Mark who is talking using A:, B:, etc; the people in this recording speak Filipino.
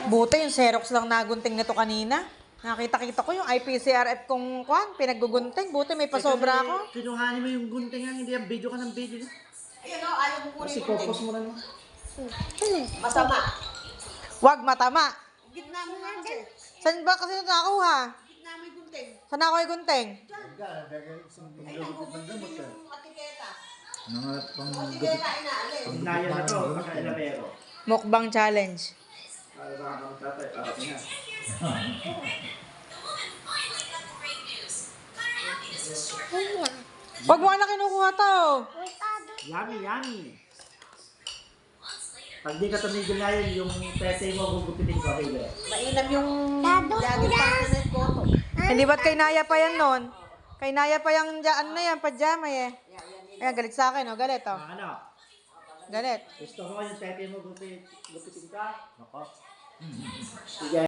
A: Buti yung Xerox lang nagunting nito kanina. Nakita-kita ko yung IPCRF kong pinaggugunting. Buti may pasobra ako.
B: Kinuhanin mo yung gunting nga, hindi yan. Video ka ng video.
C: Ayun o, ayaw mo kunin
B: Kasi
C: yung gunting.
B: focus mo na no.
C: Masama.
A: Wag matama.
C: Gitna mo nga kasi.
A: Saan ba kasi ito nakuha?
C: Gitna mo yung gunting.
A: Saan ako yung gunting?
C: Ay, nagugutin yung atiketa.
D: Mga pang
C: Atiketa, inaalis.
B: Pagnayan na to, pagka-elabero.
A: Mukbang challenge.
B: Para baka kang tatay, para niya.
A: Wag mo na kinukuha to.
B: Yummy, yummy. Pag di ka tumigil na yun, yung tete mo gugupitin ko, baby.
C: Mainam yung laging pang ko.
A: Hindi ba't kay Naya pa yan nun? Kay Naya pa yung ano na yan, pajama eh. Ayan, galit sa akin, oh. Galit, oh.
B: Ano?
A: Galit.
B: Gusto mo yung tete mo gupitin ka? Nako. Sige.